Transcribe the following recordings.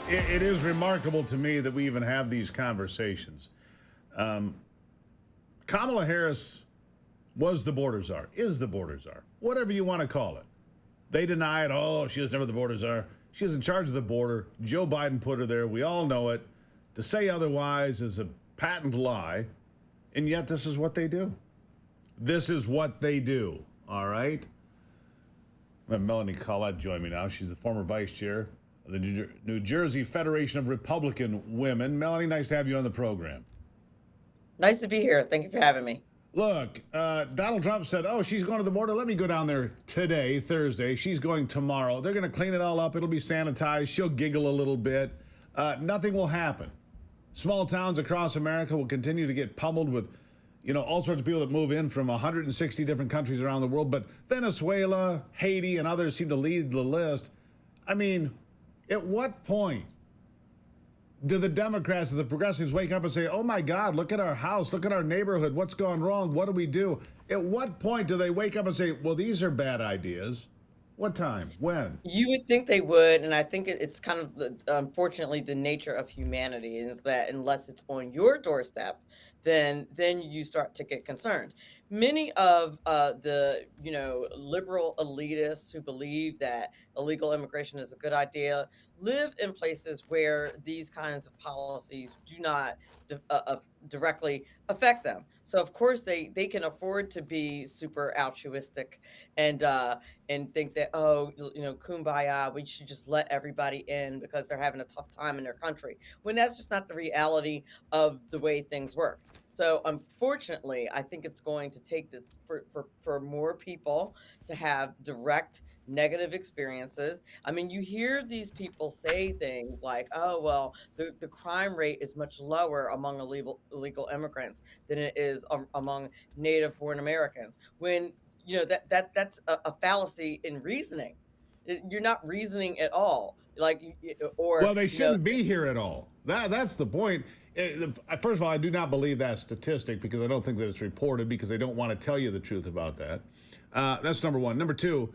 It is remarkable to me that we even have these conversations. Um, Kamala Harris was the border czar, is the border czar, whatever you want to call it. They deny it. Oh, she was never the border czar. She was in charge of the border. Joe Biden put her there. We all know it. To say otherwise is a patent lie, and yet this is what they do. This is what they do, all right? I have Melanie Collette join me now. She's the former vice chair of the New Jersey Federation of Republican Women. Melanie, nice to have you on the program. Nice to be here. Thank you for having me. Look, Donald Trump said, oh, she's going to the border. Let me go down there today, Thursday. She's going tomorrow. They're going to clean it all up. It'll be sanitized. She'll giggle a little bit. Nothing will happen. Small towns across America will continue to get pummeled with, all sorts of people that move in from 160 different countries around the world. But Venezuela, Haiti, and others seem to lead the list. I mean, at what point do the Democrats and the progressives wake up and say, oh my God, look at our house, look at our neighborhood, what's gone wrong, what do we do? At what point do they wake up and say, well, these are bad ideas? What time? When? You would think they would, and I think it's kind of, unfortunately, the nature of humanity is that unless it's on your doorstep, then you start to get concerned. Many of the liberal elitists who believe that illegal immigration is a good idea live in places where these kinds of policies do not directly affect them. So of course they can afford to be super altruistic and think that, oh, kumbaya, we should just let everybody in because they're having a tough time in their country, when that's just not the reality of the way things work. So unfortunately, I think it's going to take this for more people to have direct negative experiences. I mean, you hear these people say things like, oh, well, the crime rate is much lower among illegal immigrants than it is among native born Americans, when that's a fallacy in reasoning. You're not reasoning at all, like Well, or they shouldn't be here at all. That's the point. First of all, I do not believe that statistic because I don't think that it's reported because they don't want to tell you the truth about that. That's number one. Number two,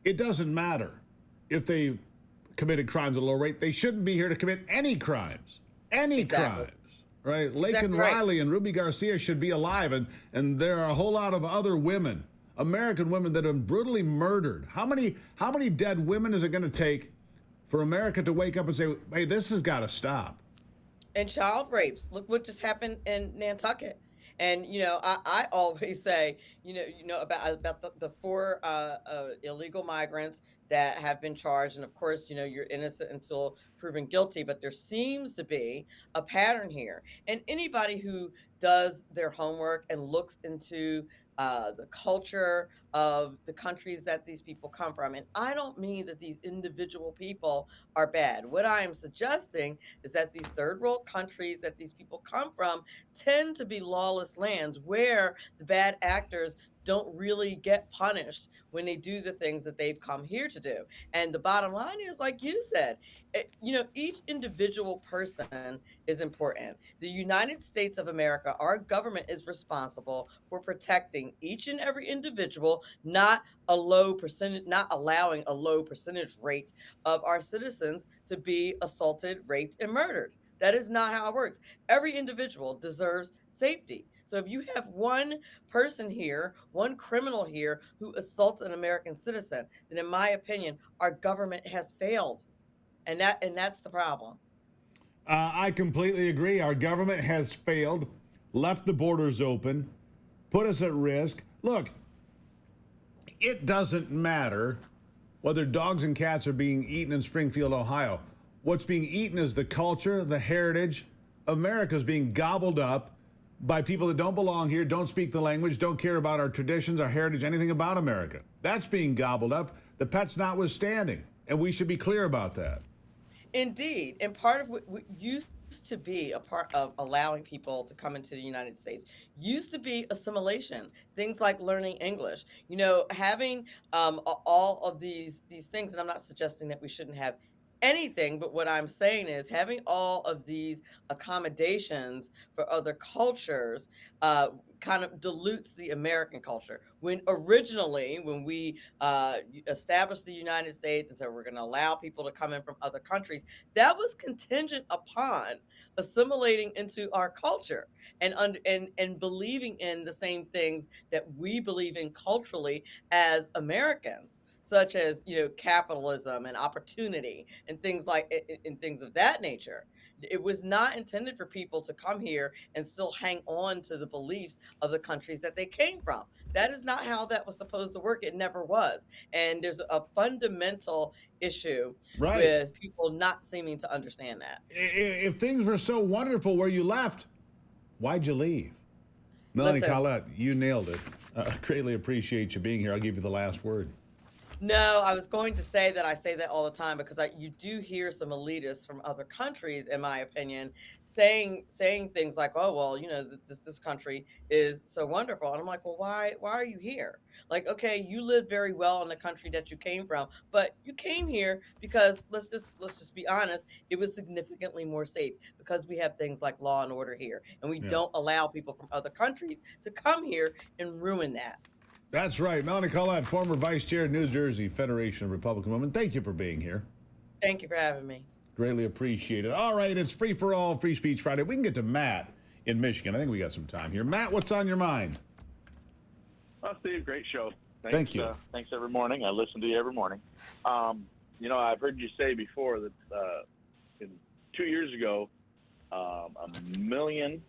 it doesn't matter if they committed crimes at a low rate. They shouldn't be here to commit any crimes. Any exactly. crimes. Right? Laken Exactly right. Riley and Ruby Garcia should be alive, and there are a whole lot of other women, American women, that have been brutally murdered. How many dead women is it going to take for America to wake up and say, hey, this has got to stop? And child rapes. Look what just happened in Nantucket. And I always say, about the four illegal migrants that have been charged, and of course, you're innocent until proven guilty. But there seems to be a pattern here, and anybody who does their homework and looks into the culture of the countries that these people come from, and I don't mean that these individual people are bad. What I am suggesting is that these third world countries that these people come from tend to be lawless lands where the bad actors don't really get punished when they do the things that they've come here to do. And the bottom line is, like you said, each individual person is important. The United States of America, our government is responsible for protecting each and every individual, not a low percentage, not allowing a low percentage rate of our citizens to be assaulted, raped, and murdered. That is not how it works. Every individual deserves safety. So if you have one person here, one criminal here who assaults an American citizen, then in my opinion, our government has failed. And that's the problem. I completely agree. Our government has failed, left the borders open, put us at risk. Look, it doesn't matter whether dogs and cats are being eaten in Springfield, Ohio. What's being eaten is the culture, the heritage. America's being gobbled up by people that don't belong here, don't speak the language, don't care about our traditions, our heritage, anything about America. That's being gobbled up, the pets notwithstanding. And we should be clear about that. Indeed. And part of what used to be a part of allowing people to come into the United States used to be assimilation. Things like learning English, having all of these things. And I'm not suggesting that we shouldn't have anything, but what I'm saying is having all of these accommodations for other cultures kind of dilutes the American culture. When originally, when we established the United States and said we're going to allow people to come in from other countries, that was contingent upon assimilating into our culture and believing in the same things that we believe in culturally as Americans, such as capitalism and opportunity and things and things of that nature. It was not intended for people to come here and still hang on to the beliefs of the countries that they came from. That is not how that was supposed to work. It never was. And there's a fundamental issue Right. with people not seeming to understand that. If things were so wonderful where you left, why'd you leave? Melanie, Listen, Collette, you nailed it. Greatly appreciate you being here. I'll give you the last word. no, I was going to say that I say that all the time because you do hear some elitists from other countries, in my opinion, saying things like, "Oh, well, this country is so wonderful," and I'm like, "Well, why are you here? Like, okay, you live very well in the country that you came from, but you came here because let's just be honest, it was significantly more safe because we have things like law and order here, and we Yeah. don't allow people from other countries to come here and ruin that." That's right. Melanie Collette, former vice chair, New Jersey Federation of Republican Women. Thank you for being here. Thank you for having me. Greatly appreciate it. All right, it's Free for All, Free Speech Friday. We can get to Matt in Michigan. I think we got some time here. Matt, what's on your mind? Well, Steve, great show. Thank you. Thanks every morning. I listen to you every morning. I've heard you say before that 2 years ago, 1 million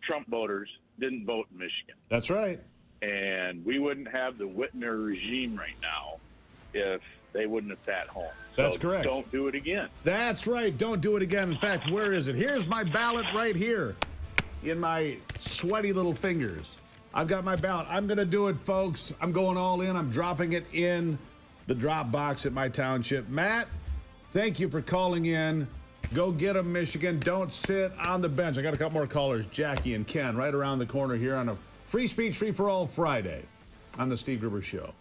Trump voters didn't vote in Michigan. That's right. And we wouldn't have the Whitmer regime right now if they wouldn't have sat home. That's So correct. Don't do it again. That's right. Don't do it again. In fact, where is it? Here's my ballot right here in my sweaty little fingers. I've got my ballot. I'm going to do it, folks. I'm going all in. I'm dropping it in the drop box at my township. Matt, thank you for calling in. Go get them, Michigan. Don't sit on the bench. I got a couple more callers, Jackie and Ken, right around the corner here on a Free Speech, Free for All Friday on the Steve Gruber Show.